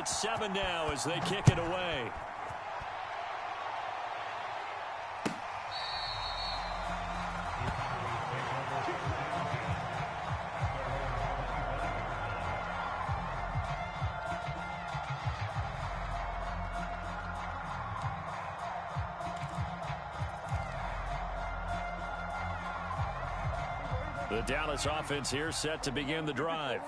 and 7 now as they kick it away. The Dallas offense here set to begin the drive.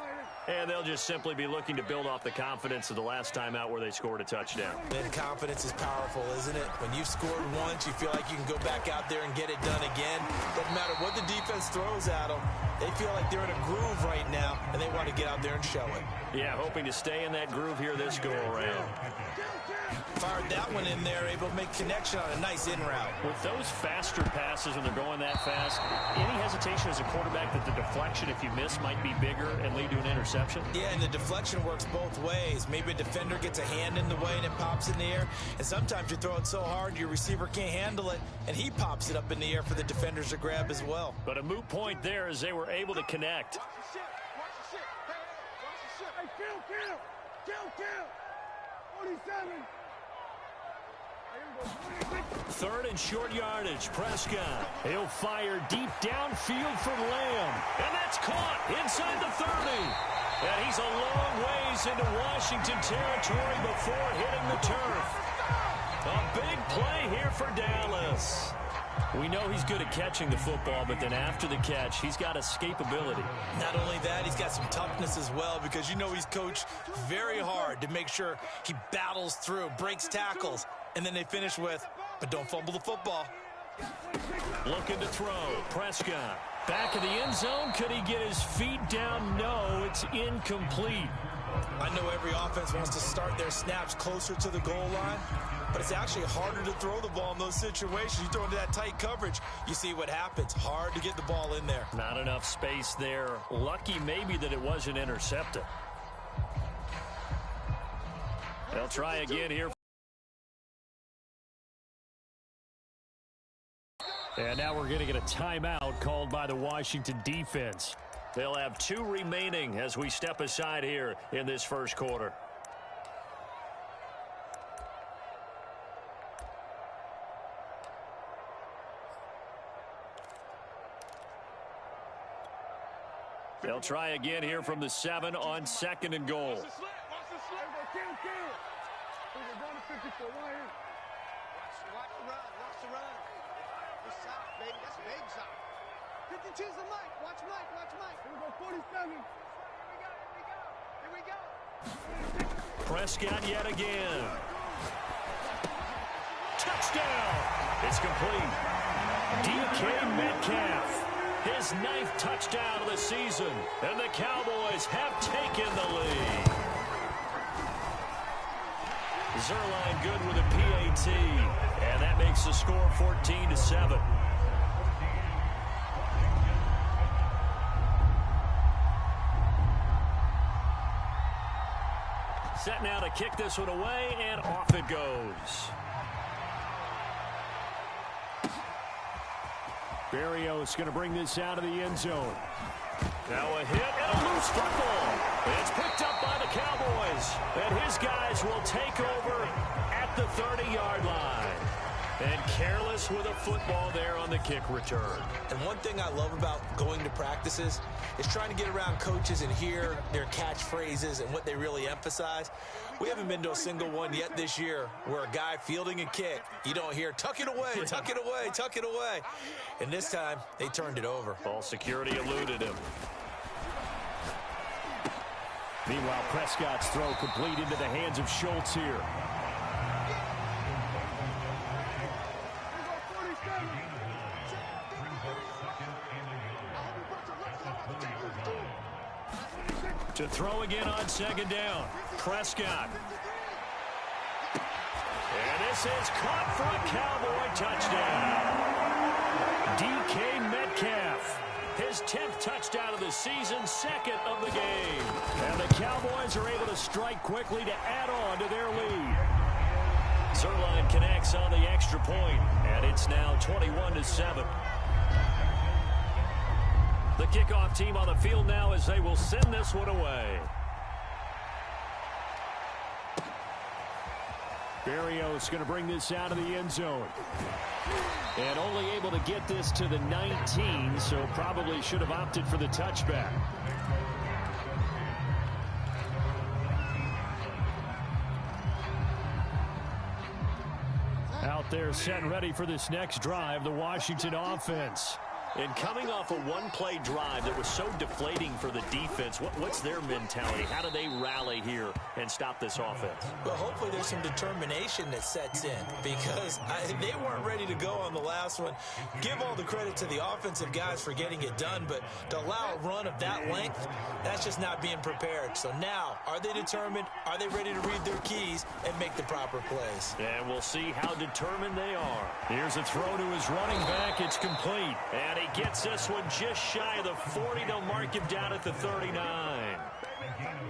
And they'll just simply be looking to build off the confidence of the last time out where they scored a touchdown. And confidence is powerful, isn't it? When you've scored once, you feel like you can go back out there and get it done again. Doesn't matter what the defense throws at them. They feel like they're in a groove right now, and they want to get out there and show it. Yeah, hoping to stay in that groove here this go-around. Fired that one in there, able to make connection on a nice in route. With those faster passes when they're going that fast, any hesitation as a quarterback that the deflection, if you miss, might be bigger and lead to an interception? Yeah, and the deflection works both ways. Maybe a defender gets a hand in the way and it pops in the air. And sometimes you throw it so hard your receiver can't handle it, and he pops it up in the air for the defenders to grab as well. But a moot point there as they were able to connect. Hey, 47. Third and short yardage. Prescott. He'll fire deep downfield for Lamb. And that's caught inside the 30. And he's a long ways into Washington territory before hitting the turf. A big play here for Dallas. We know he's good at catching the football, but then after the catch, he's got escapability. Not only that, he's got some toughness as well, because you know he's coached very hard to make sure he battles through, breaks tackles, and then they finish with, but don't fumble the football. Looking to throw. Prescott. Back in the end zone. Could he get his feet down? No, it's incomplete. I know every offense wants to start their snaps closer to the goal line, but it's actually harder to throw the ball in those situations. You throw into that tight coverage, you see what happens. Hard to get the ball in there. Not enough space there. Lucky maybe that it wasn't intercepted. They'll try again here. And now we're going to get a timeout called by the Washington defense. They'll have 2 remaining as we step aside here in this first quarter. They'll try again here from the 7 on 2nd and goal. Watch the run. Good stop, baby. That's a big stop. 52's the Mike. Watch Mike. Here we go, 47. Here we go. Prescott yet again. Touchdown. It's complete. DK Metcalf. His 9th touchdown of the season. And the Cowboys have taken the lead. Zerline good with a PAT. And that makes the score 14-7. Set now to kick this one away, and off it goes. Berrios going to bring this out of the end zone. Now a hit and a loose football. It's picked up by the Cowboys. And his guys will take over at the 30-yard line. And careless with a football there on the kick return. And one thing I love about going to practices is trying to get around coaches and hear their catchphrases and what they really emphasize. We haven't been to a single one yet this year where a guy fielding a kick, you don't hear, tuck it away, tuck it away, tuck it away. And this time, they turned it over. Ball security eluded him. Meanwhile, Prescott's throw complete into the hands of Schultz here. To throw again on 2nd down. Prescott. And this is caught for a Cowboy touchdown. DK Metcalf. His 10th touchdown of the season, 2nd of the game. And the Cowboys are able to strike quickly to add on to their lead. Zerline connects on the extra point, and it's now 21-7. The kickoff team on the field now as they will send this one away. Berrios going to bring this out of the end zone. And only able to get this to the 19, so probably should have opted for the touchback. Out there set and ready for this next drive, the Washington offense. And coming off a one-play drive that was so deflating for the defense, what's their mentality? How do they rally here and stop this offense? Well, hopefully there's some determination that sets in because they weren't ready to go on the last one. Give all the credit to the offensive guys for getting it done, but to allow a run of that length, that's just not being prepared. So now, are they determined? Are they ready to read their keys and make the proper plays? And we'll see how determined they are. Here's a throw to his running back. It's complete. And he gets this one just shy of the 40. They'll mark him down at the 39.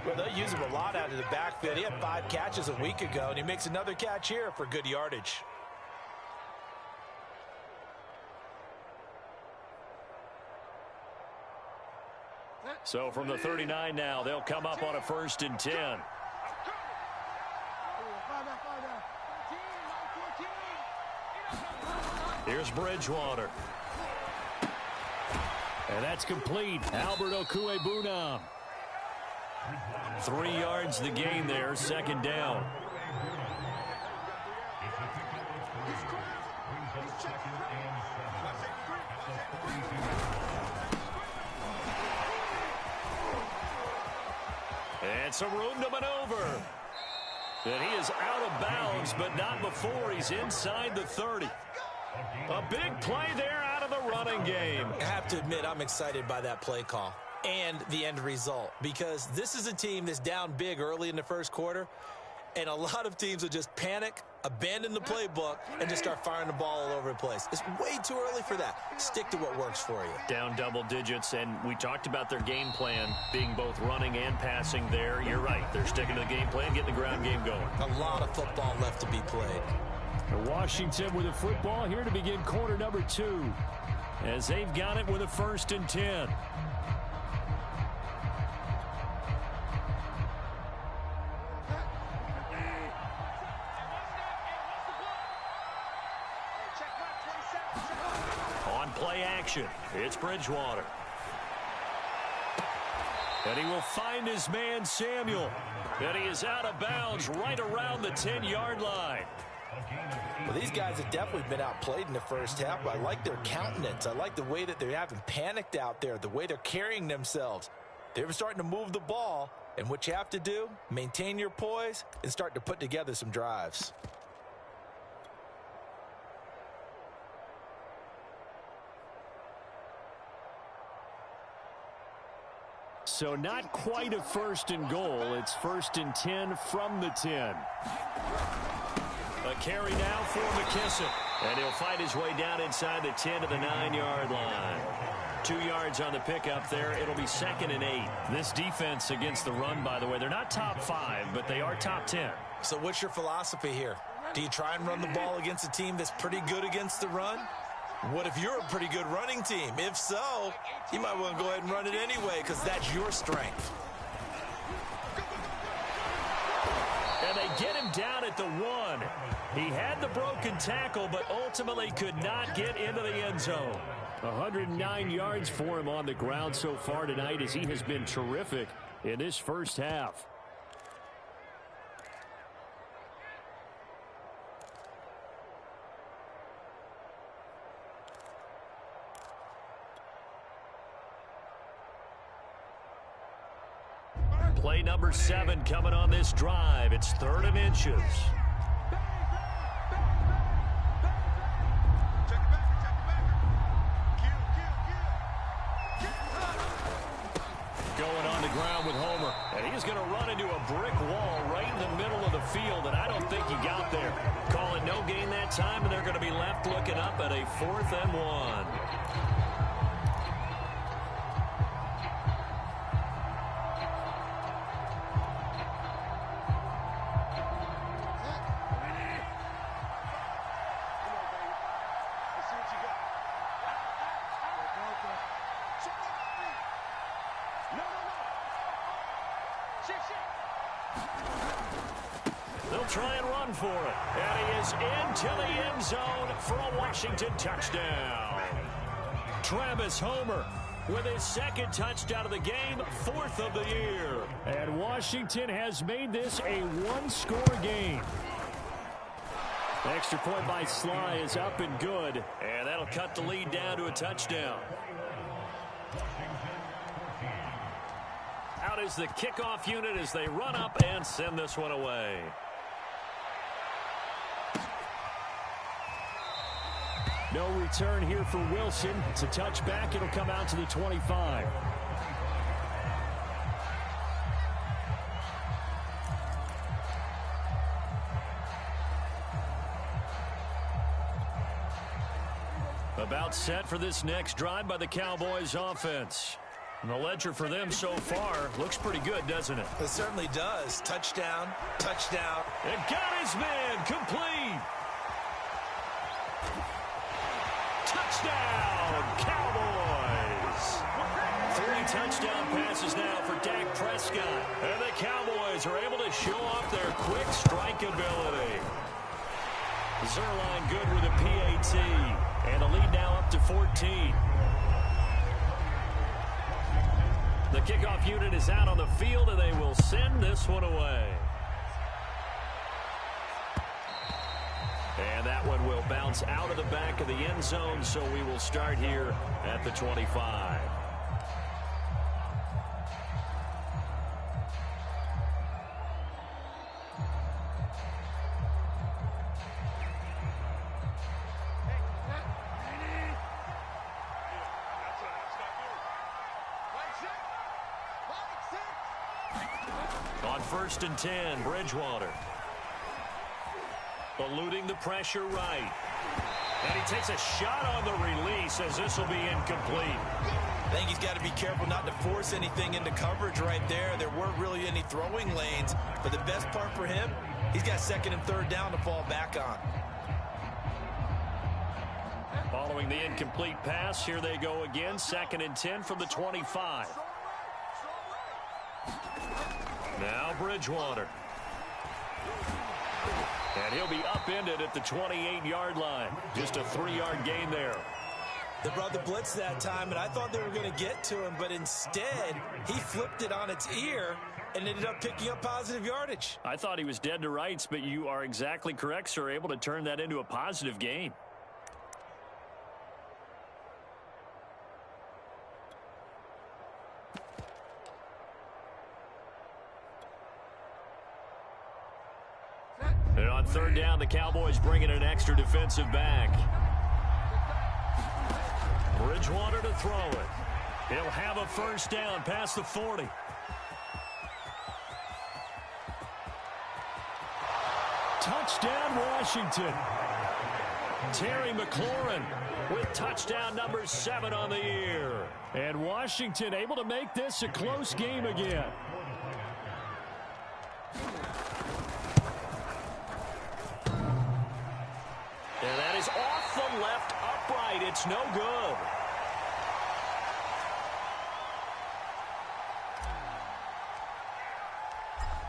Well, they'll use him a lot out of the backfield. He had 5 catches a week ago, and he makes another catch here for good yardage. So from the 39 now, they'll come up on a 1st and 10. Here's Bridgewater. And that's complete. Albert Okwuegbunam. 3 yards the gain there, 2nd down. And some room to maneuver. And he is out of bounds, but not before he's inside the 30. A big play there out of the running game. I have to admit, I'm excited by that play call and the end result because this is a team that's down big early in the first quarter, and a lot of teams will just panic, abandon the playbook, and just start firing the ball all over the place. It's way too early for that. Stick to what works for you. Down double digits, and we talked about their game plan being both running and passing there. You're right. They're sticking to the game plan, getting the ground game going. A lot of football left to be played. Washington with a football here to begin quarter number 2 as they've got it with a 1st and 10. On play action, it's Bridgewater. And he will find his man Samuel. And he is out of bounds right around the 10-yard line. Well, these guys have definitely been outplayed in the first half, but I like their countenance. I like the way that they haven't panicked out there, the way they're carrying themselves. They're starting to move the ball, and what you have to do, maintain your poise and start to put together some drives. So not quite a 1st and goal. It's 1st and 10 from the 10. A carry now for McKissick. And he'll fight his way down inside the 10 to the 9-yard line. 2 yards on the pickup there. It'll be 2nd and 8. This defense against the run, by the way, they're not top 5, but they are top 10. So what's your philosophy here? Do you try and run the ball against a team that's pretty good against the run? What if you're a pretty good running team? If so, you might want to go ahead and run it anyway because that's your strength. And they get him down at the 1. He had the broken tackle, but ultimately could not get into the end zone. 109 yards for him on the ground so far tonight as he has been terrific in this first half. Play number 7 coming on this drive. It's 3rd and inches. Going on the ground with Homer. And he's going to run into a brick wall right in the middle of the field, and I don't think he got there. Calling no gain that time, and they're going to be left looking up at a 4th and 1. They'll try and run for it. And he is into the end zone for a Washington touchdown. Travis Homer with his second touchdown of the game, 4th of the year. And Washington has made this a one-score game. Extra point by Sly is up and good. And that'll cut the lead down to a touchdown. Out is the kickoff unit as they run up and send this one away. No return here for Wilson. It's a touchback. It'll come out to the 25. About set for this next drive by the Cowboys offense. And the ledger for them so far looks pretty good, doesn't it? It certainly does. Touchdown, touchdown. And got his man complete. Touchdown, Cowboys. 3 touchdown passes now for Dak Prescott. And the Cowboys are able to show off their quick strike ability. Zerline good with a PAT. And the lead now up to 14. The kickoff unit is out on the field, and they will send this one away. And that one will bounce out of the back of the end zone, so we will start here at the 25. On 1st and 10, Bridgewater. Eluding the pressure right. And he takes a shot on the release as this will be incomplete. I think he's got to be careful not to force anything into coverage right there. There weren't really any throwing lanes. But the best part for him, he's got 2nd and 3rd down to fall back on. Following the incomplete pass, here they go again. 2nd and 10 from the 25. Now Bridgewater. And he'll be upended at the 28-yard line. Just a 3-yard gain there. They brought the blitz that time, and I thought they were going to get to him, but instead, he flipped it on its ear and ended up picking up positive yardage. I thought he was dead to rights, but you are exactly correct, sir. Able to turn that into a positive gain. And on 3rd down, the Cowboys bring in an extra defensive back. Bridgewater to throw it. He'll have a 1st down past the 40. Touchdown, Washington. Terry McLaurin with touchdown number 7 on the year. And Washington able to make this a close game again. And that is off the left upright. It's no good.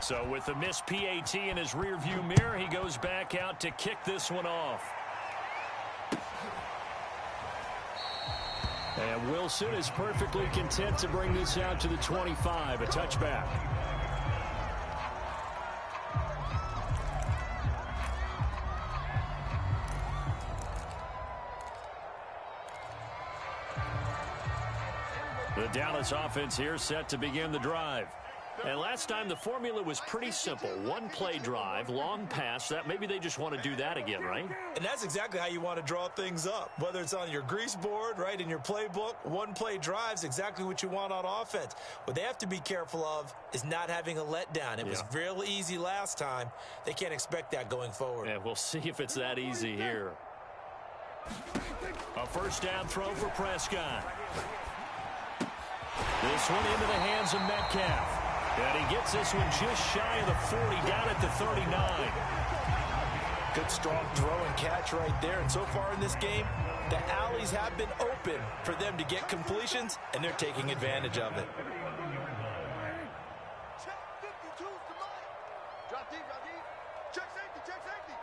So with the missed PAT in his rearview mirror, he goes back out to kick this one off. And Wilson is perfectly content to bring this out to the 25, a touchback. The Dallas offense here set to begin the drive. And last time the formula was pretty simple. 1-play drive, long pass. That maybe they just want to do that again, right? And that's exactly how you want to draw things up. Whether it's on your grease board, right, in your playbook, 1-play drive's exactly what you want on offense. What they have to be careful of is not having a letdown. It was real easy last time. They can't expect that going forward. And we'll see if it's that easy here. A 1st down throw for Prescott. This one into the hands of Metcalf. And he gets this one just shy of the 40, down at the 39. Good strong throw and catch right there. And so far in this game, the alleys have been open for them to get completions, and they're taking advantage of it. Check 52's to Mike. Drop deep, drop deep. Check safety, check safety.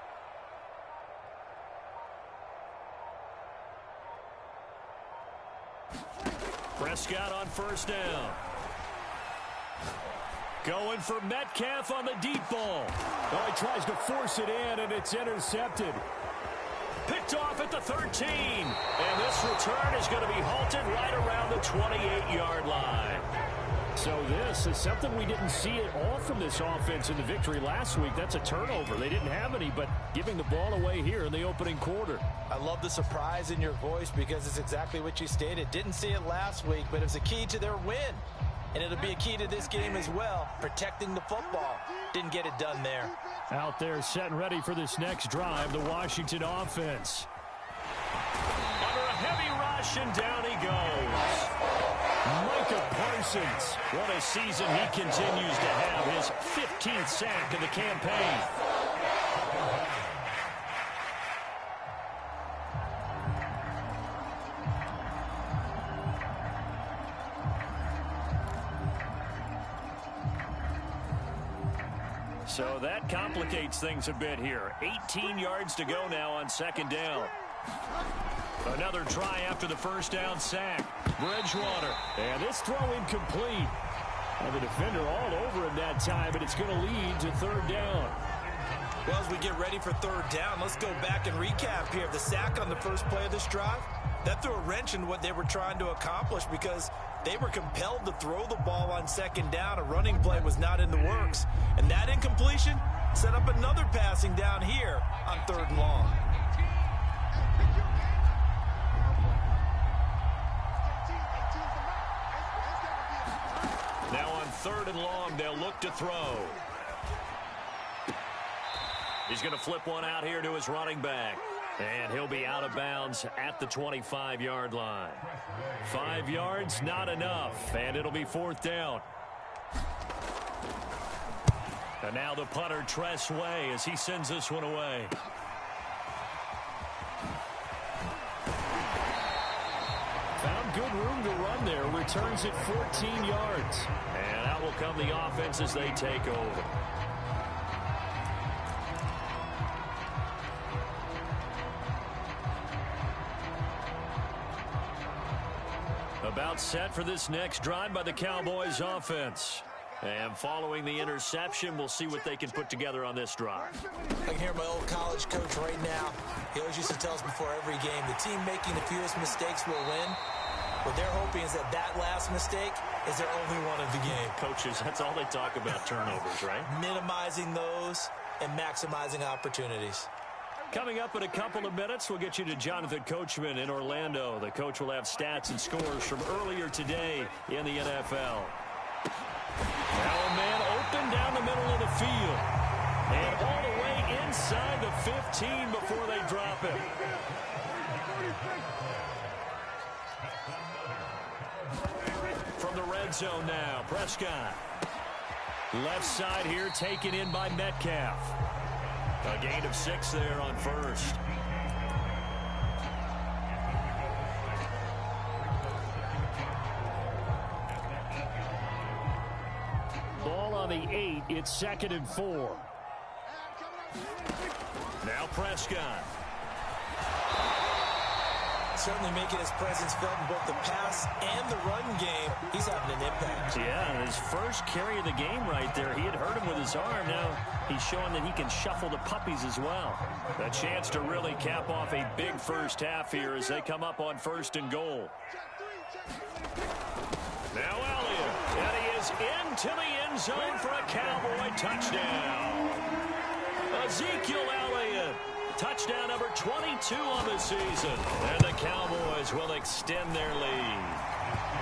Prescott on first down. Going for Metcalf on the deep ball. Oh, he tries to force it in, and it's intercepted. Picked off at the 13. And this return is going to be halted right around the 28-yard line. So this is something we didn't see at all from this offense in the victory last week. That's a turnover. They didn't have any, but giving the ball away here in the opening quarter. I love the surprise in your voice because it's exactly what you stated. Didn't see it last week, but it was a key to their win. And it'll be a key to this game as well, protecting the football. Didn't get it done there. Out there set and ready for this next drive, the Washington offense. Under a heavy rush, and down he goes. Micah Parsons. What a season he continues to have. His 15th sack of the campaign. So that complicates things a bit here. 18 yards to go now on second down. Another try after the first down sack. Bridgewater. And this throw incomplete. And the defender all over him that time, but it's going to lead to third down. Well, as we get ready for third down, let's go back and recap here. The sack on the first play of this drive, that threw a wrench in what they were trying to accomplish because they were compelled to throw the ball on second down. A running play was not in the works. And that incompletion set up another passing down here on third and long. Now on third and long, they'll look to throw. He's going to flip one out here to his running back. And he'll be out of bounds at the 25-yard line. 5 yards, not enough. And it'll be fourth down. And now the punter, Tress Way, as he sends this one away. Found good room to run there. Returns it 14 yards. And out will come the offense as they take over. About set for this next drive by the Cowboys offense. And following the interception, we'll see what they can put together on this drive. I can hear my old college coach right now. He always used to tell us before every game, the team making the fewest mistakes will win. What they're hoping is that that last mistake is their only one of the game. Coaches, that's all they talk about, turnovers, right? Minimizing those and maximizing opportunities. Coming up in a couple of minutes, we'll get you to Jonathan Coachman in Orlando. The coach will have stats and scores from earlier today in the NFL. Now a man open down the middle of the field. And all the way inside the 15 before they drop it. From the red zone now, Prescott. Left side here taken in by Metcalf. A gain of 6 there on first. Ball on the 8. It's 2nd and 4. Now Prescott. Certainly making his presence felt in both the pass and the run game. He's having an impact. Yeah, his first carry of the game right there. He had hurt him with his arm. Now he's showing that he can shuffle the puppies as well. A chance to really cap off a big first half here as they come up on 1st and goal. Now Elliott. And he is into the end zone for a Cowboy touchdown. Ezekiel Elliott. Touchdown number 22 on the season. And the Cowboys will extend their lead.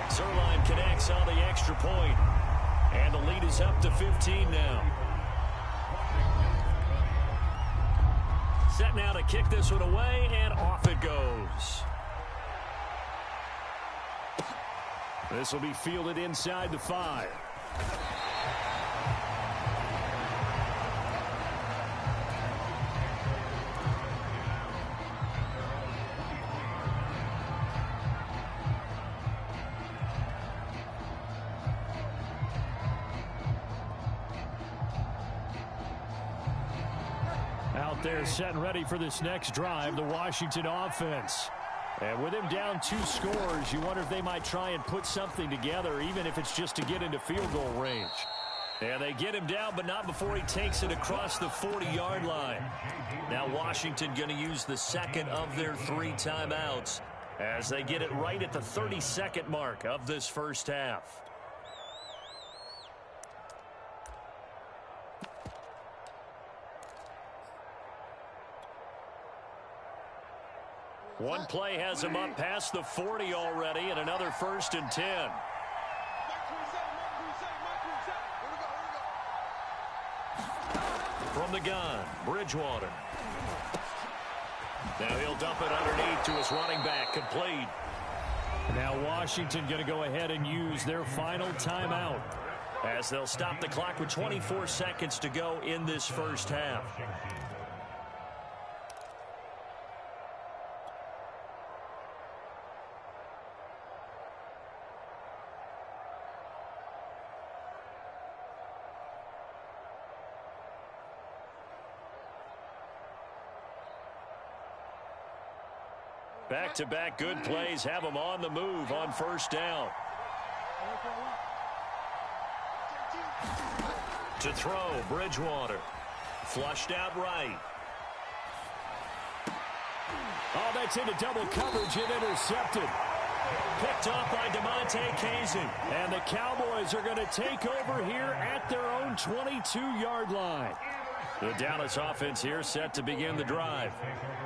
Zerline connects on the extra point. And the lead is up to 15 now. Set now to kick this one away, and off it goes. This will be fielded inside the 5. Out there setting ready for this next drive, the Washington offense. And with him down 2 scores, you wonder if they might try and put something together, even if it's just to get into field goal range. And they get him down, but not before he takes it across the 40-yard line. Now Washington going to use the second of their 3 timeouts as they get it right at the 30-second mark of this first half. One play has him up past the 40 already, and another 1st and 10. From the gun, Bridgewater. Now he'll dump it underneath to his running back, complete. Now Washington going to go ahead and use their final timeout as they'll stop the clock with 24 seconds to go in this first half. Back-to-back good plays have them on the move on first down. To throw, Bridgewater. Flushed out right. Oh, that's into double coverage and intercepted. Picked off by DeMonte Kazin. And the Cowboys are going to take over here at their own 22-yard line. The Dallas offense here set to begin the drive.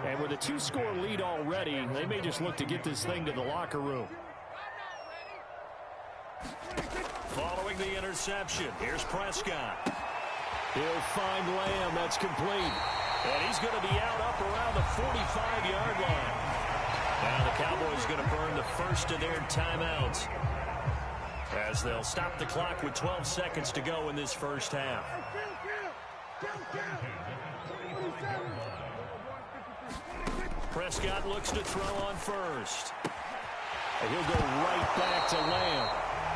And with a 2-score lead already, they may just look to get this thing to the locker room. Following the interception, here's Prescott. He'll find Lamb. That's complete. And he's going to be out up around the 45-yard line. Now the Cowboys going to burn the first of their timeouts as they'll stop the clock with 12 seconds to go in this first half. Prescott looks to throw on first. And he'll go right back to Lamb.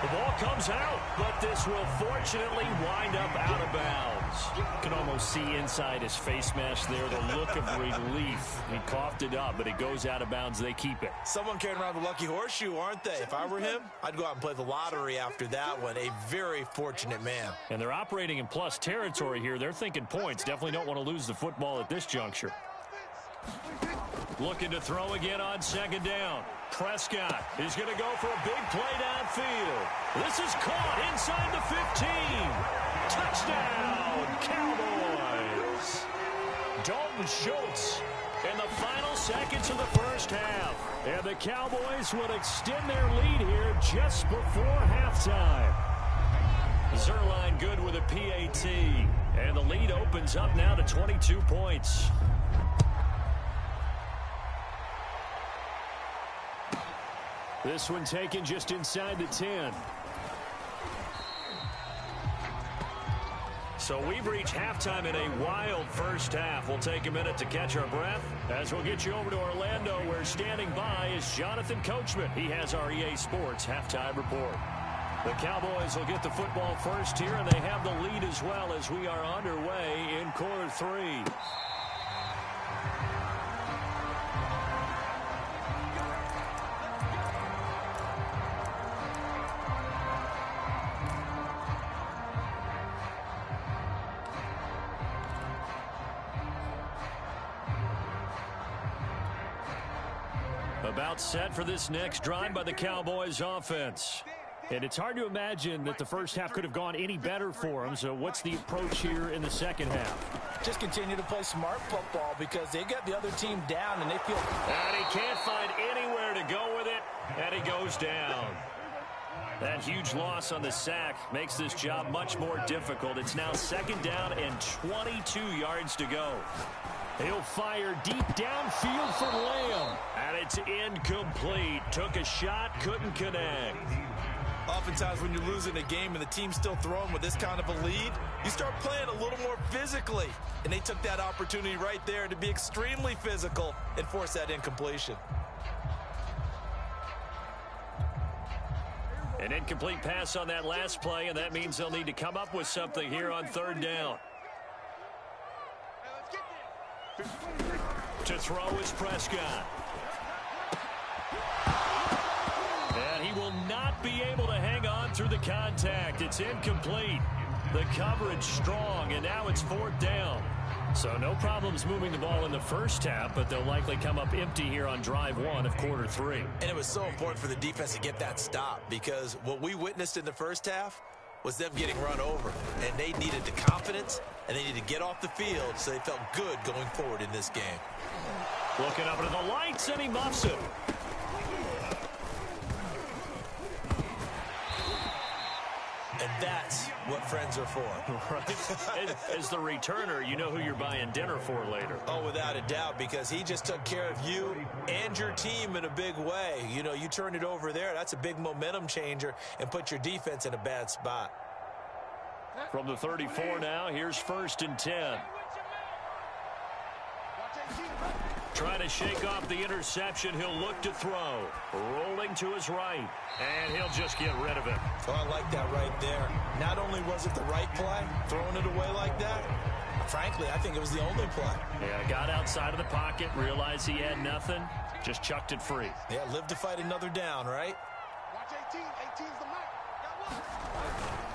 The ball comes out, but this will fortunately wind up out of bounds. You can almost see inside his face mask there the look of relief. He coughed it up, but it goes out of bounds. They keep it. Someone carrying around the lucky horseshoe, aren't they? If I were him, I'd go out and play the lottery after that one. A very fortunate man. And they're operating in plus territory here. They're thinking points. Definitely don't want to lose the football at this juncture. Looking to throw again on second down. Prescott is going to go for a big play downfield. This is caught inside the 15. Touchdown, Cowboys. Dalton Schultz in the final seconds of the first half. And the Cowboys will extend their lead here just before halftime. Zerline good with a PAT. And the lead opens up now to 22 points. This one taken just inside the 10. So we've reached halftime in a wild first half. We'll take a minute to catch our breath as we'll get you over to Orlando, where standing by is Jonathan Coachman. He has our EA Sports halftime report. The Cowboys will get the football first here, and they have the lead as well as we are underway in quarter 3. About set for this next drive by the Cowboys offense. And it's hard to imagine that the first half could have gone any better for them. So what's the approach here in the second half? Just continue to play smart football because they got the other team down and they feel... And he can't find anywhere to go with it, and he goes down. That huge loss on the sack makes this job much more difficult. It's now second down and 22 yards to go. He'll fire deep downfield for Lamb. And it's incomplete. Took a shot, couldn't connect. Oftentimes when you're losing a game and the team's still throwing with this kind of a lead, you start playing a little more physically. And they took that opportunity right there to be extremely physical and force that incompletion. An incomplete pass on that last play, and that means they'll need to come up with something here on third down. To throw is Prescott. And he will not be able to hang on through the contact. It's incomplete. The coverage strong, and now it's 4th down. So no problems moving the ball in the first half, but they'll likely come up empty here on drive 1 of quarter 3. And it was so important for the defense to get that stop, because what we witnessed in the first half was them getting run over. And they needed the confidence, and they needed to get off the field so they felt good going forward in this game. Looking up into the lights, and he muffs it. And that's what friends are for. Right. As the returner, you know who you're buying dinner for later. Oh, without a doubt, because he just took care of you and your team in a big way. You know, you turned it over there. That's a big momentum changer and put your defense in a bad spot. From the 34 now, here's 1st and 10. Trying to shake off the interception. He'll look to throw. Rolling to his right. And he'll just get rid of it. Oh, I like that right there. Not only was it the right play, throwing it away like that, frankly, I think it was the only play. Yeah, got outside of the pocket, realized he had nothing, just chucked it free. Yeah, live to fight another down, right? Watch 18. 18's the mark. Got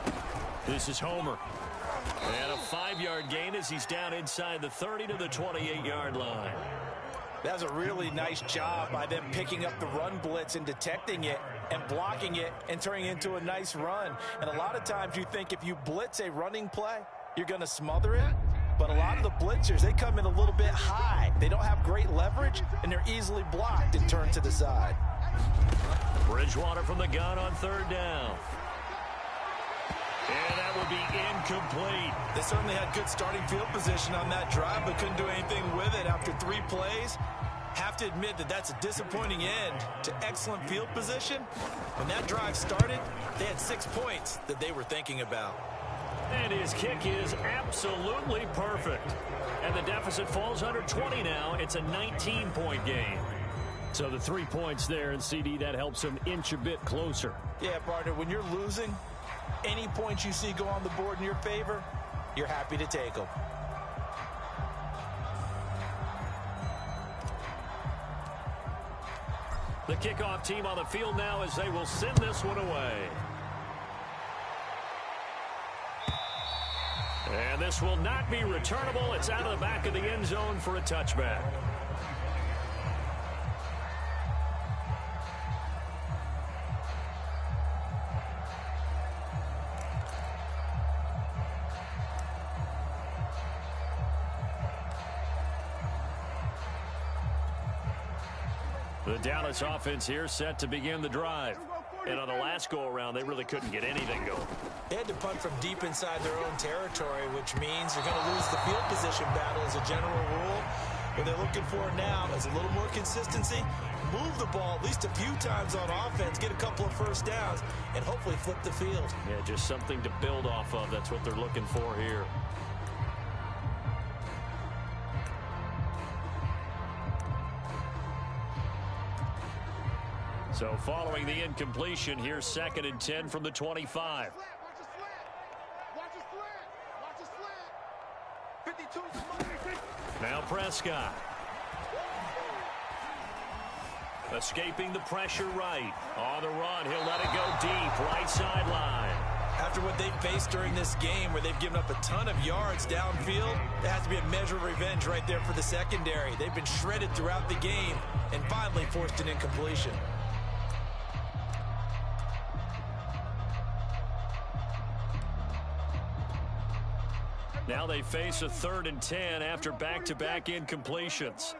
one. This is Homer. And a 5-yard gain as he's down inside the 30 to the 28-yard line. That was a really nice job by them picking up the run blitz and detecting it and blocking it and turning it into a nice run. And a lot of times you think if you blitz a running play, you're going to smother it. But a lot of the blitzers, they come in a little bit high. They don't have great leverage, and they're easily blocked and turned to the side. Bridgewater from the gun on 3rd down. And that will be incomplete. They certainly had good starting field position on that drive, but couldn't do anything with it after 3 plays. Have to admit that that's a disappointing end to excellent field position. When that drive started, they had 6 points that they were thinking about. And his kick is absolutely perfect. And the deficit falls under 20 now. It's a 19-point game. So the 3 points there, and CD, that helps him inch a bit closer. Yeah, partner, when you're losing, any points you see go on the board in your favor, you're happy to take them. The kickoff team on the field now as they will send this one away. And this will not be returnable. It's out of the back of the end zone for a touchback. The Dallas offense here set to begin the drive. And on the last go-around, they really couldn't get anything going. They had to punt from deep inside their own territory, which means they're going to lose the field position battle as a general rule. What they're looking for now is a little more consistency, move the ball at least a few times on offense, get a couple of first downs, and hopefully flip the field. Yeah, just something to build off of. That's what they're looking for here. So following the incompletion, here's 2nd and 10 from the 25. Watch his slant. Watch his slant. 52's the mark. Now Prescott. Escaping the pressure right. On the run, he'll let it go deep, right sideline. After what they've faced during this game where they've given up a ton of yards downfield, there has to be a measure of revenge right there for the secondary. They've been shredded throughout the game and finally forced an incompletion. Now they face a 3rd and 10 after back-to-back incompletions.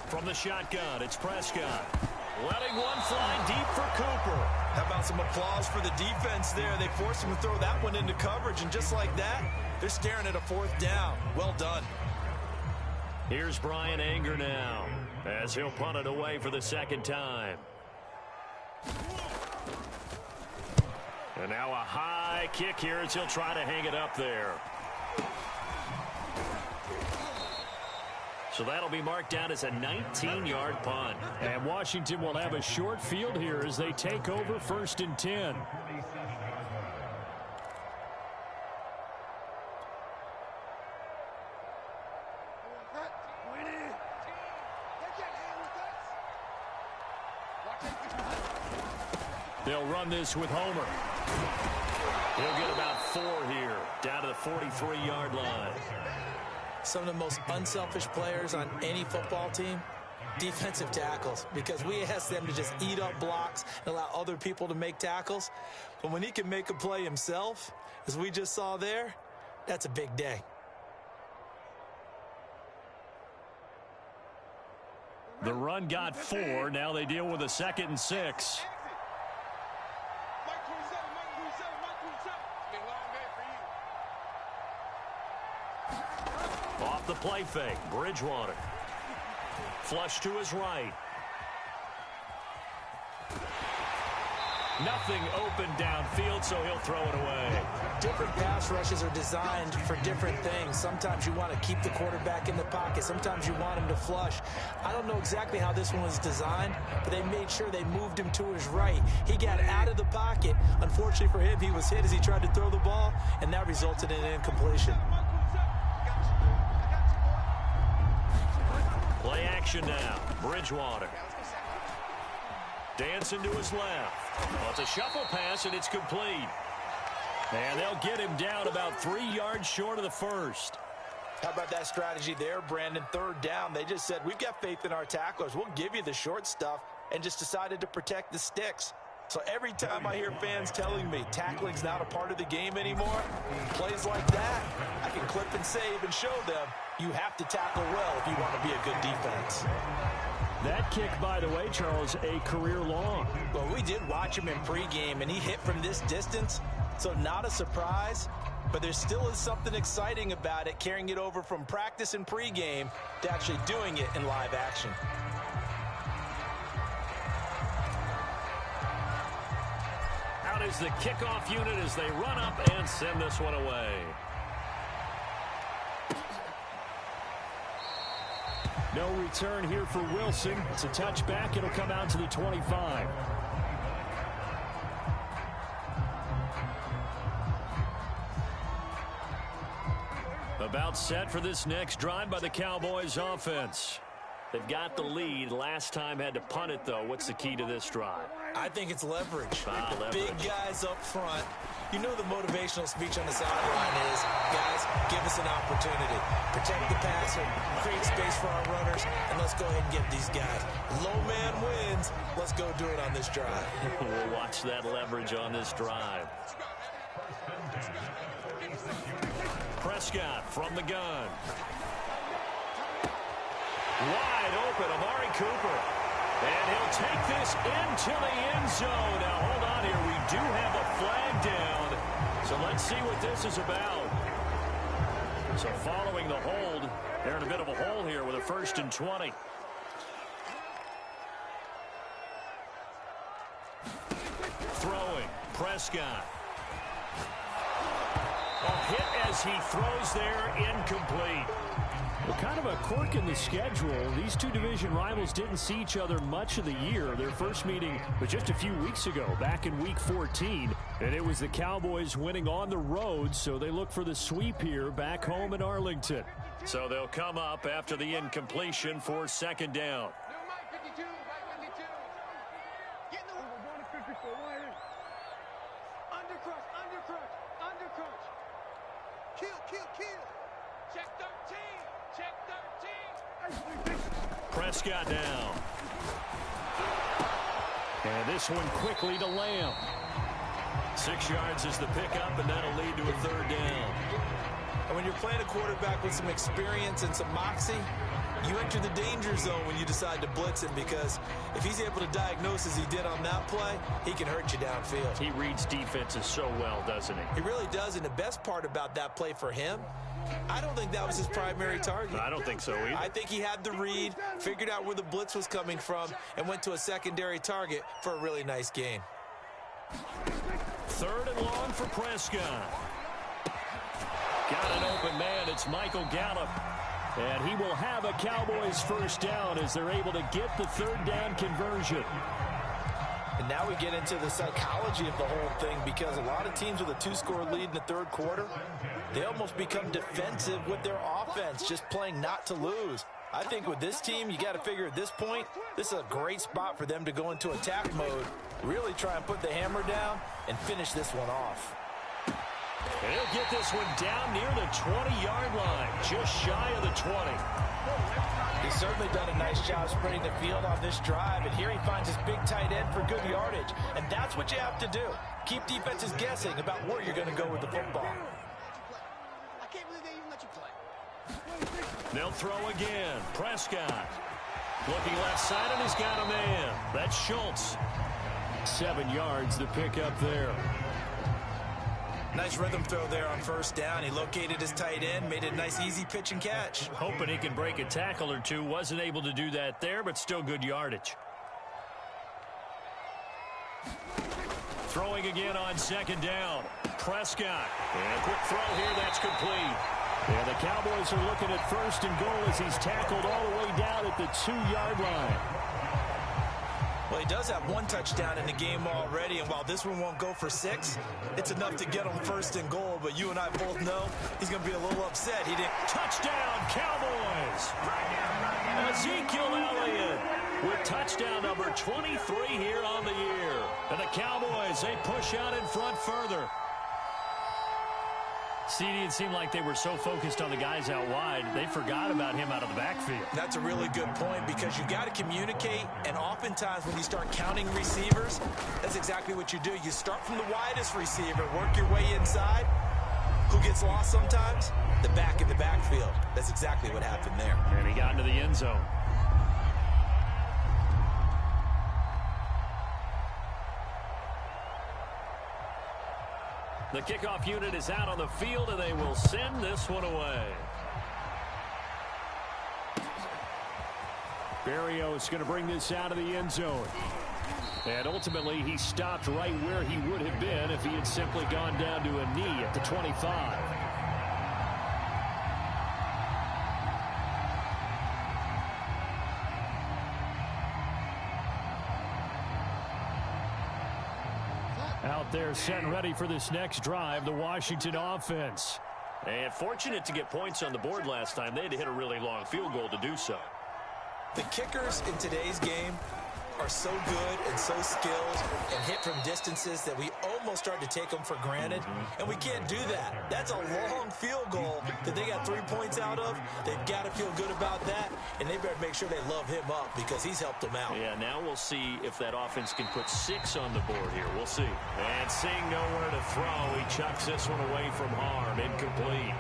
From the shotgun, it's Prescott. Letting one fly deep for Cooper. How about some applause for the defense there? They forced him to throw that one into coverage, and just like that, they're staring at a 4th down. Well done. Here's Brian Anger now, as he'll punt it away for the 2nd time. And now a high kick here as he'll try to hang it up there. So that'll be marked down as a 19-yard punt. And Washington will have a short field here as they take over 1st and 10. They'll run this with Homer. He'll get about 4 here, down to the 43-yard line. Some of the most unselfish players on any football team, defensive tackles, because we ask them to just eat up blocks and allow other people to make tackles. But when he can make a play himself, as we just saw there, that's a big day. The run got 4. Now they deal with a 2nd and 6. Off the play fake, Bridgewater. Flush to his right. Nothing open downfield, so he'll throw it away. Different pass rushes are designed for different things. Sometimes you want to keep the quarterback in the pocket. Sometimes you want him to flush. I don't know exactly how this one was designed, but they made sure they moved him to his right. He got out of the pocket. Unfortunately for him, he was hit as he tried to throw the ball, and that resulted in an incompletion. Play action now. Bridgewater. Dancing to his left. Well, it's a shuffle pass, and it's complete. And they'll get him down about 3 yards short of the first. How about that strategy there, Brandon? 3rd down, they just said, we've got faith in our tacklers. We'll give you the short stuff, and just decided to protect the sticks. So every time I hear fans telling me tackling's not a part of the game anymore, plays like that, I can clip and save and show them you have to tackle well if you want to be a good defense. That kick, by the way, Charles, a career long. Well, we did watch him in pregame, and he hit from this distance, so not a surprise. But there still is something exciting about it, carrying it over from practice and pregame to actually doing it in live action. Out is the kickoff unit as they run up and send this one away. No return here for Wilson. It's a touchback. It'll come out to the 25. About set for this next drive by the Cowboys offense. They've got the lead. Last time had to punt it, though. What's the key to this drive? I think it's leverage. Leverage. Big guys up front. You know the motivational speech on the sideline is, guys, give us an opportunity. Protect the passer, create space for our runners, and let's go ahead and get these guys. Low man wins. Let's go do it on this drive. We'll watch that leverage on this drive. Prescott from the gun. Wide open, Amari Cooper. And he'll take this into the end zone. Now, hold on here. We do have a flag down. So let's see what this is about. So following the hold, they're in a bit of a hole here with a 1st and 20. Throwing, Prescott. A hit as he throws there, incomplete. Well, kind of a quirk in the schedule. These two division rivals didn't see each other much of the year. Their first meeting was just a few weeks ago, back in Week 14. And it was the Cowboys winning on the road, so they look for the sweep here back home in Arlington. So they'll come up after the incompletion for 2nd down. Prescott down. And this one quickly to Lamb. 6 yards is the pickup, and that'll lead to a 3rd down. And when you're playing a quarterback with some experience and some moxie, you enter the danger zone when you decide to blitz him, because if he's able to diagnose as he did on that play, he can hurt you downfield. He reads defenses so well, doesn't he? He really does, and the best part about that play for him, I don't think that was his primary target. I don't think so either. I think he had the read, figured out where the blitz was coming from, and went to a secondary target for a really nice gain. 3rd and long for Prescott. Got an open man. It's Michael Gallup. And he will have a Cowboys 1st down as they're able to get the 3rd down conversion. And now we get into the psychology of the whole thing, because a lot of teams with a 2-score lead in the 3rd quarter, they almost become defensive with their offense, just playing not to lose. I think with this team, you got to figure at this point, this is a great spot for them to go into attack mode Really try and put the hammer down and finish this one off. He'll get this one down near the 20-yard line, just shy of the 20. He's certainly done a nice job spreading the field on this drive, and here he finds his big tight end for good yardage. And that's what you have to do. Keep defenses guessing about where you're going to go with the football. I can't believe they even let you play. They'll throw again. Prescott looking left side, and he's got a man. That's Schultz. 7 yards to pick up there. Nice rhythm throw there on first down. He located his tight end, made it a nice easy pitch and catch. Hoping he can break a tackle or two. Wasn't able to do that there, but still good yardage. Throwing again on second down. Prescott. And a quick throw here. That's complete. And the Cowboys are looking at first and goal as he's tackled all the way down at the 2-yard line. Well, he does have 1 touchdown in the game already, and while this one won't go for 6, it's enough to get him first and goal. But you and I both know he's going to be a little upset. He didn't. Touchdown, Cowboys! Ezekiel Elliott with touchdown number 23 here on the year. And the Cowboys, they push out in front further. CD, it seemed like they were so focused on the guys out wide, they forgot about him out of the backfield. That's a really good point because you got to communicate, and oftentimes when you start counting receivers, that's exactly what you do. You start from the widest receiver, work your way inside. Who gets lost sometimes? The back in the backfield. That's exactly what happened there. And he got into the end zone. The kickoff unit is out on the field, and they will send this one away. Berrios going to bring this out of the end zone. And ultimately, he stopped right where he would have been if he had simply gone down to a knee at the 25. Out there set and ready for this next drive, the Washington offense. And fortunate to get points on the board last time. They had to hit a really long field goal to do so. The kickers in today's game are so good and so skilled and hit from distances that we almost start to take them for granted, and we can't do that. That's a long field goal that they got 3 points out of. They've got to feel good about that, and they better make sure they love him up because he's helped them out. Yeah, now we'll see if that offense can put 6 on the board here. We'll see. And seeing nowhere to throw, he chucks this one away from harm. Incomplete.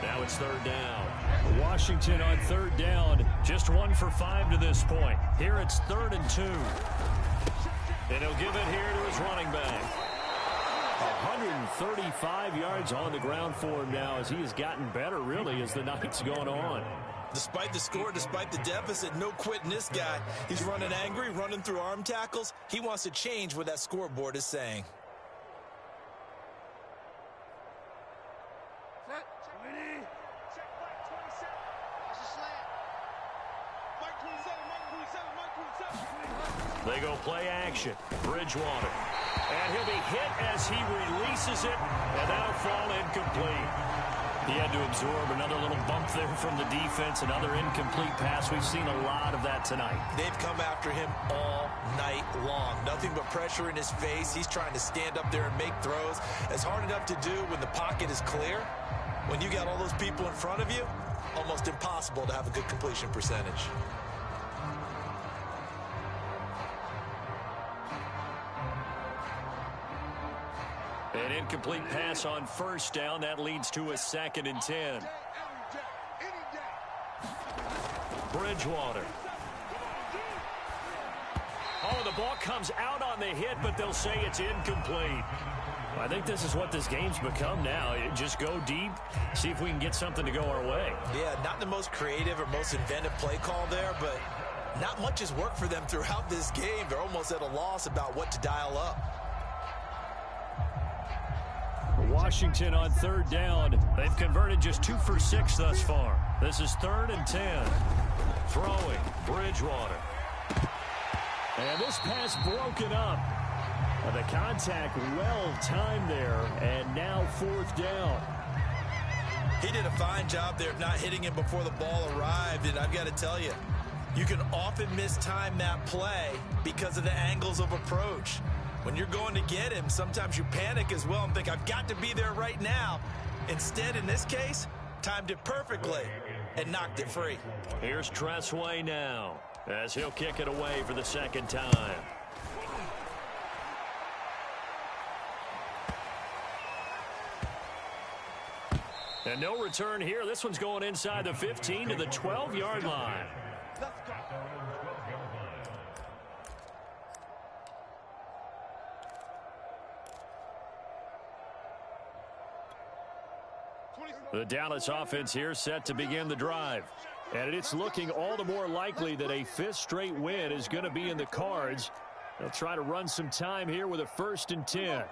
Now it's third down. Washington on third down. Just 1 for 5 to this point. Here it's 3rd and 2. And he'll give it here to his running back. 135 yards on the ground for him now as he has gotten better, really, as the night's gone on. Despite the score, despite the deficit, no quitting this guy. He's running angry, running through arm tackles. He wants to change what that scoreboard is saying. They go play action. Bridgewater. And he'll be hit as he releases it, and that'll fall incomplete. He had to absorb another little bump there from the defense, another incomplete pass. We've seen a lot of that tonight. They've come after him all night long. Nothing but pressure in his face. He's trying to stand up there and make throws. It's hard enough to do when the pocket is clear. When you got all those people in front of you, almost impossible to have a good completion percentage. An incomplete pass on first down. That leads to a 2nd and 10. Bridgewater. Oh, the ball comes out on the hit, but they'll say it's incomplete. I think this is what this game's become now. Just go deep, see if we can get something to go our way. Yeah, not the most creative or most inventive play call there, but not much has worked for them throughout this game. They're almost at a loss about what to dial up. Washington on third down. They've converted just 2 for 6 thus far. This is 3rd and 10. Throwing, Bridgewater. And this pass broken up. The contact well timed there, and now 4th down. He did a fine job there of not hitting him before the ball arrived, and I've got to tell you, You can often mistime that play because of the angles of approach. When you're going to get him, sometimes you panic as well and think, I've got to be there right now. Instead, in this case, timed it perfectly and knocked it free. Here's Tressway now as he'll kick it away for the second time. And no return here. This one's going inside the 15 to the 12-yard line. The Dallas offense here set to begin the drive. And it's looking all the more likely that a fifth straight win is going to be in the cards. They'll try to run some time here with a 1st and 10.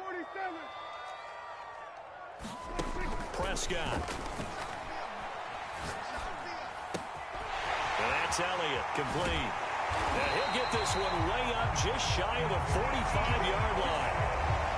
Prescott. And that's Elliott, complete. And he'll get this one way up just shy of the 45-yard line.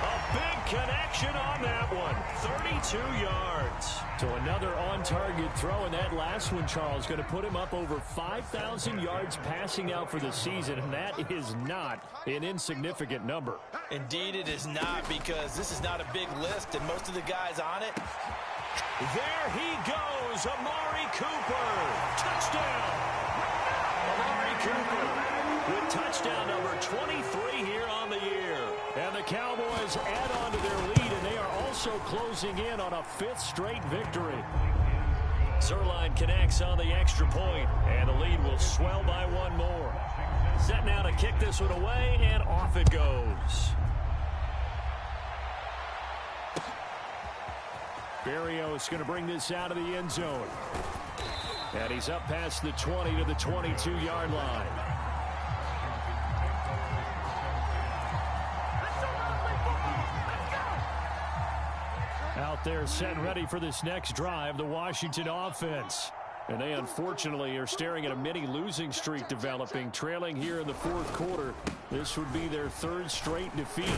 A big connection on that one. 32 yards. So another on-target throw, and that last one, Charles, going to put him up over 5,000 yards passing out for the season, and that is not an insignificant number. Indeed it is not, because this is not a big list, and most of the guys on it. There he goes, Amari Cooper. Touchdown. Amari Cooper with touchdown number 23 here on the year. And the Cowboys add on to their lead, and they are also closing in on a 5th straight victory. Zerline connects on the extra point, and the lead will swell by one more. Set now to kick this one away, and off it goes. Berrios going to bring this out of the end zone. And he's up past the 20 to the 22-yard line. Out there set and ready for this next drive, the Washington offense. And they unfortunately are staring at a mini losing streak developing, trailing here in the 4th quarter. This would be their 3rd straight defeat.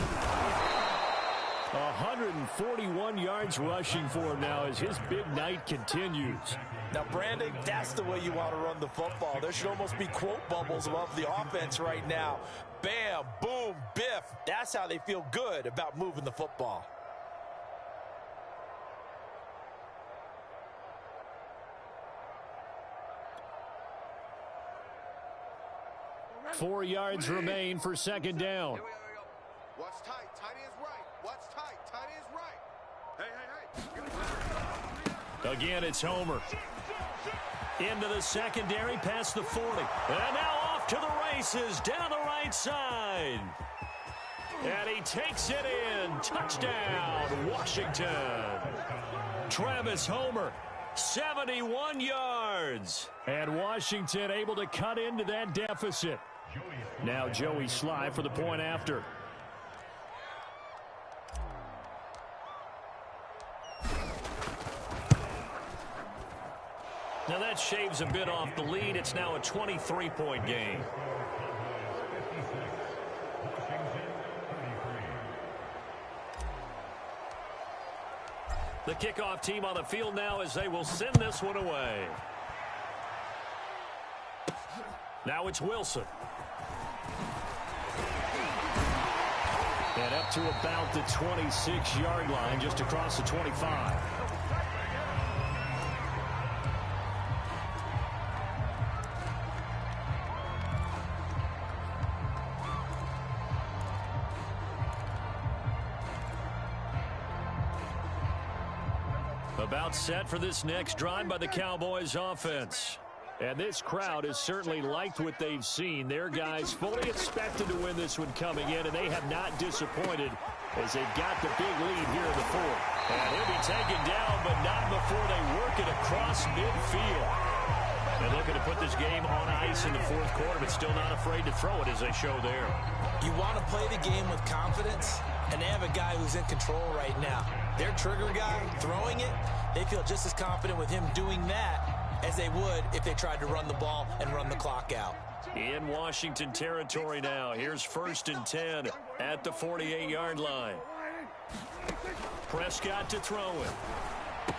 141 yards rushing for him now as his big night continues. Now, Brandon, that's the way you want to run the football. There should almost be quote bubbles above the offense right now. Bam, boom, biff. That's how they feel good about moving the football. Four yards remain for second down. Watch tight. Tight is right. Watch tight. Tight is right. Hey. Again, it's Homer. Into the secondary, past the 40. And now off to the races, down the right side. And he takes it in. Touchdown, Washington. Travis Homer, 71 yards. And Washington able to cut into that deficit. Now Joey Sly for the point after. Now that shaves a bit off the lead. It's now a 23-point game. The kickoff team on the field now as they will send this one away. Now it's Wilson. And up to about the 26-yard line, just across the 25. About set for this next drive by the Cowboys offense. And this crowd has certainly liked what they've seen. Their guys fully expected to win this one coming in, and they have not disappointed as they've got the big lead here in the 4th. And he'll be taken down, but not before they work it across midfield. They're looking to put this game on ice in the 4th quarter, but still not afraid to throw it as they show there. You want to play the game with confidence, and they have a guy who's in control right now. Their trigger guy throwing it, they feel just as confident with him doing that as they would if they tried to run the ball and run the clock out. In Washington territory now. Here's 1st and 10 at the 48-yard line. Prescott to throw it.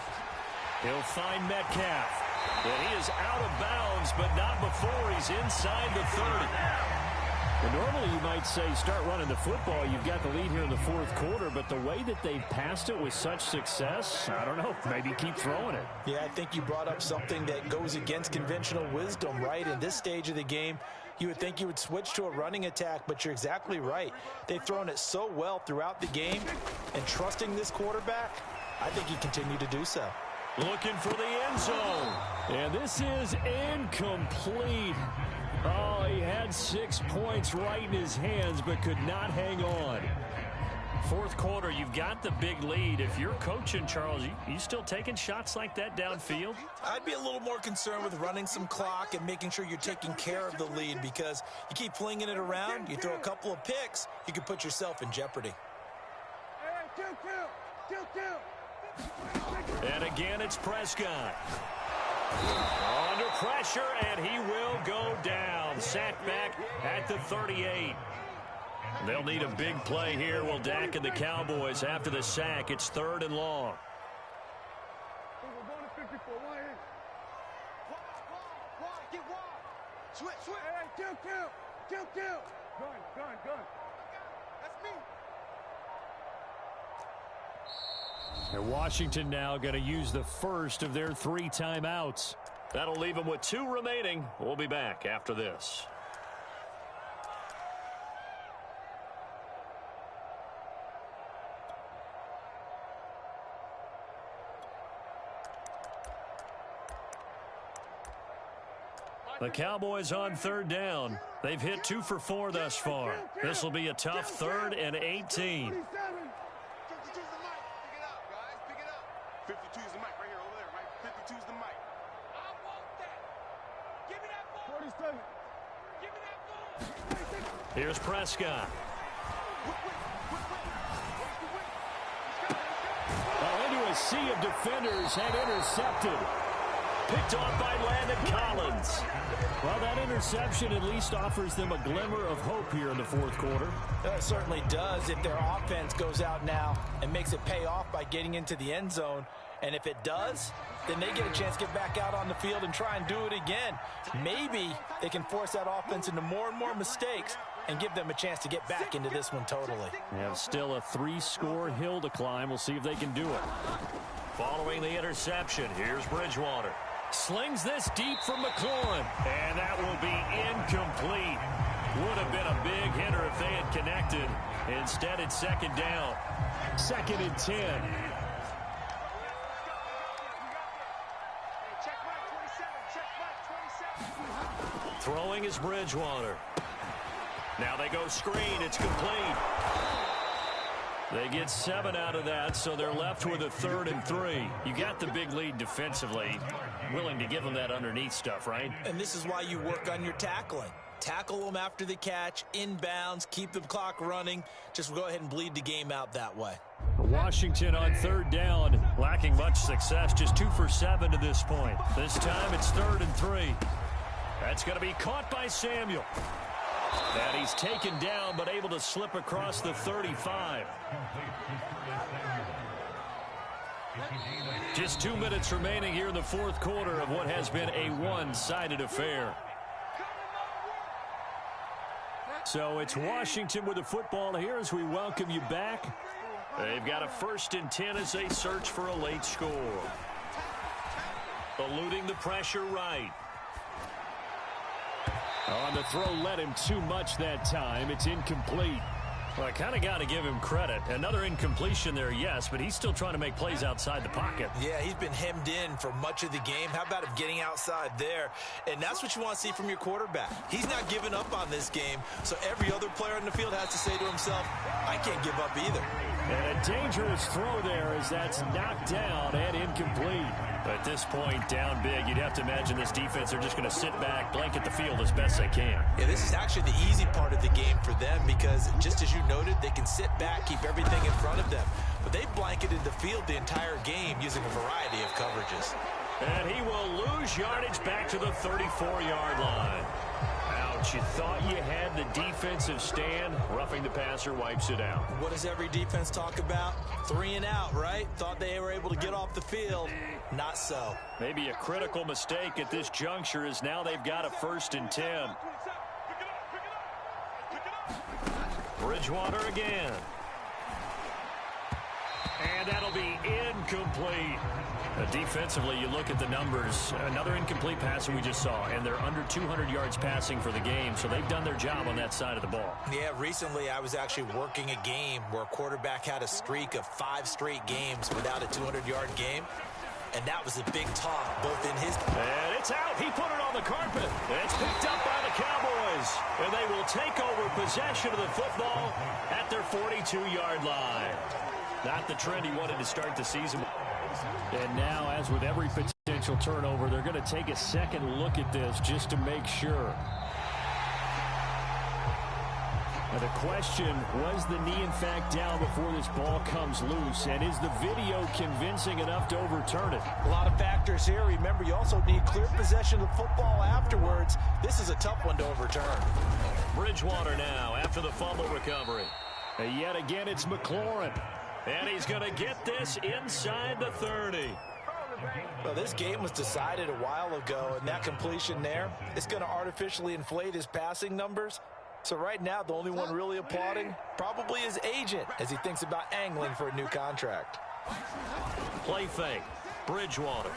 He'll find Metcalf. And he is out of bounds, but not before he's inside the 30. And normally you might say start running the football. You've got the lead here in the fourth quarter, but the way that they've passed it with such success, I don't know, maybe keep throwing it. Yeah, I think you brought up something that goes against conventional wisdom, right? In this stage of the game, you would think you would switch to a running attack, but you're exactly right. They've thrown it so well throughout the game, and trusting this quarterback, I think he continued to do so. Looking for the end zone. And this is incomplete. Oh, he had 6 points right in his hands, but could not hang on. Fourth quarter, you've got the big lead. If you're coaching, Charles, you still taking shots like that downfield? I'd be a little more concerned with running some clock and making sure you're taking care of the lead, because you keep flinging it around, you throw a couple of picks, you can put yourself in jeopardy. And again, it's Prescott. Under pressure, and he will go down. Sacked back at the 38. They'll need a big play here. Will Dak and the Cowboys after the sack. It's 3rd and long. And Washington now going to use the first of their 3 timeouts. That'll leave them with 2 remaining. We'll be back after this. The Cowboys on 3rd down. They've hit 2 for 4 thus far. This will be a tough 3rd and 18. 52's the mic right here, over there, right? 52's the mic. I want that. Give me that ball. 47. Give me that ball. Here's Prescott. Into a sea of defenders and intercepted. Picked off by Landon Collins. Well, that interception at least offers them a glimmer of hope here in the fourth quarter. It certainly does if their offense goes out now and makes it pay off by getting into the end zone. And if it does, then they get a chance to get back out on the field and try and do it again. Maybe they can force that offense into more and more mistakes and give them a chance to get back into this one totally. They have still a 3-score hill to climb. We'll see if they can do it. Following the interception, here's Bridgewater. Slings this deep from McLaurin, and that will be incomplete. Would have been a big hitter if they had connected. Instead, it's 2nd down. 2nd and 10. Throwing is Bridgewater. Now they go screen. It's complete. They get 7 out of that, so they're left with a 3rd and 3. You got the big lead defensively. Willing to give them that underneath stuff, right? And this is why you work on your tackling. Tackle them after the catch, inbounds, keep the clock running. Just go ahead and bleed the game out that way. Washington on 3rd down, lacking much success, just 2 for 7 to this point. This time it's 3rd and 3. That's going to be caught by Samuel. And he's taken down, but able to slip across the 35. Just 2 minutes remaining here in the fourth quarter of what has been a one-sided affair. So it's Washington with the football here as we welcome you back. They've got a 1st and 10 as they search for a late score. Eluding the pressure right. On the throw, let him too much that time. It's incomplete. Well, I kind of got to give him credit. Another incompletion there, yes, but he's still trying to make plays outside the pocket. Yeah, he's been hemmed in for much of the game. How about him getting outside there? And that's what you want to see from your quarterback. He's not giving up on this game, so every other player in the field has to say to himself, I can't give up either. And a dangerous throw there as that's knocked down and incomplete. At this point, down big, you'd have to imagine this defense are just going to sit back, blanket the field as best they can. Yeah, this is actually the easy part of the game for them because, just as you noted, they can sit back, keep everything in front of them. But they blanketed the field the entire game using a variety of coverages. And he will lose yardage back to the 34-yard line. Ouch. Once you thought you had the defensive stand, roughing the passer wipes it out. What does every defense talk about? 3 and out, right? Thought they were able to get off the field. Not so. Maybe a critical mistake at this juncture is now they've got a 1st and 10. Bridgewater again. And that'll be incomplete. Defensively, you look at the numbers. Another incomplete pass that we just saw, and they're under 200 yards passing for the game, so they've done their job on that side of the ball. Yeah, recently I was actually working a game where a quarterback had a streak of 5 straight games without a 200-yard game, and that was a big talk, both in his... And it's out. He put it on the carpet. It's picked up by the Cowboys, and they will take over possession of the football at their 42-yard line. Not the trend he wanted to start the season. And now, as with every potential turnover, they're going to take a second look at this just to make sure. Now the question, was the knee in fact down before this ball comes loose? And is the video convincing enough to overturn it? A lot of factors here. Remember, you also need clear possession of the football afterwards. This is a tough one to overturn. Bridgewater now after the fumble recovery. And yet again, it's McLaurin. And he's going to get this inside the 30. Well, this game was decided a while ago, and that completion there is going to artificially inflate his passing numbers. So right now, the only one really applauding probably his agent as he thinks about angling for a new contract. Play fake. Bridgewater.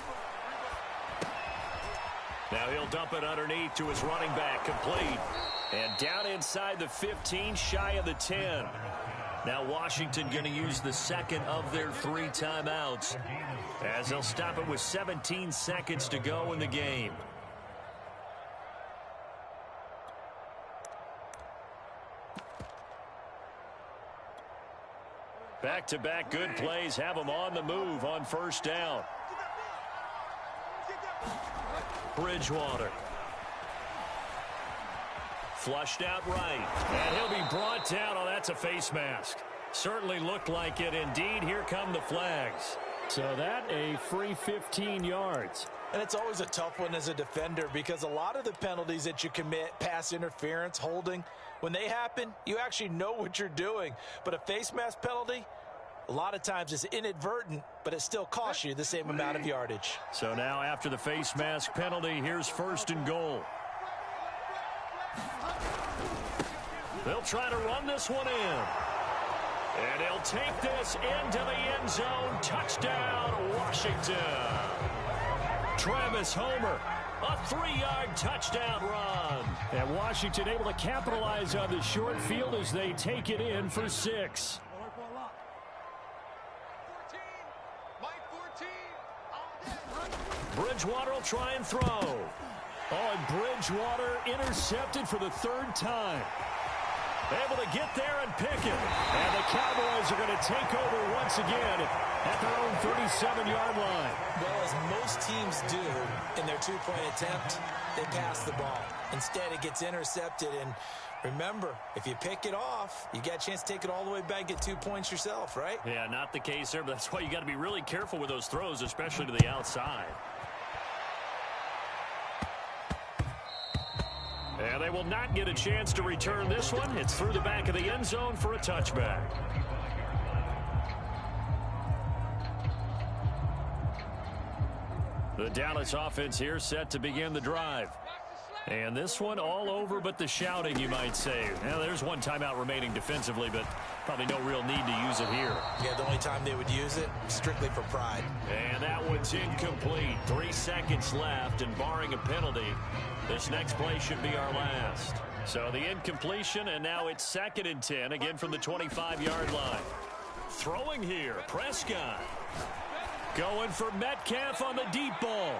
Now he'll dump it underneath to his running back. Complete. And down inside the 15, shy of the 10. Now Washington going to use the second of their 3 timeouts as they'll stop it with 17 seconds to go in the game. Back-to-back good plays have them on the move on 1st down. Bridgewater. Flushed out right. And he'll be brought down. Oh, that's a face mask. Certainly looked like it. Indeed, here come the flags. So that a free 15 yards. And it's always a tough one as a defender because a lot of the penalties that you commit, pass interference, holding, when they happen, you actually know what you're doing. But a face mask penalty, a lot of times it's inadvertent, but it still costs you the same amount of yardage. So now after the face mask penalty, here's 1st and goal. They'll try to run this one in. And he'll take this into the end zone. Touchdown, Washington. Travis Homer, a 3-yard touchdown run. And Washington able to capitalize on the short field as they take it in for 6. Bridgewater will try and throw. Oh, and Bridgewater intercepted for the 3rd time. Able to get there and pick it. And the Cowboys are going to take over once again at their own 37-yard line. Well, as most teams do in their 2-point attempt, they pass the ball. Instead, it gets intercepted. And remember, if you pick it off, you got a chance to take it all the way back, get 2 points yourself, right? Yeah, not the case there, but that's why you got to be really careful with those throws, especially to the outside. And they will not get a chance to return this one. It's through the back of the end zone for a touchback. The Dallas offense here set to begin the drive. And this one all over but the shouting, you might say. Now, there's one timeout remaining defensively, but probably no real need to use it here. Yeah, the only time they would use it, strictly for pride. And that one's incomplete. 3 seconds left, and barring a penalty, this next play should be our last. So the incompletion, and now it's 2nd and 10, again from the 25-yard line. Throwing here, Prescott. Going for Metcalf on the deep ball.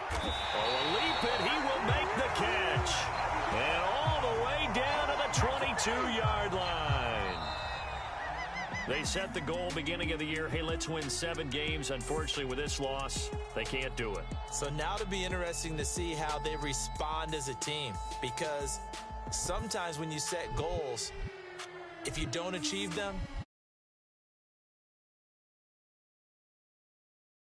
Oh, a leap, and he will make the catch. And all the way down to the 22-yard line. They set the goal beginning of the year. Hey, let's win 7 games. Unfortunately, with this loss, they can't do it. So now it'll be interesting to see how they respond as a team. Because sometimes when you set goals, if you don't achieve them,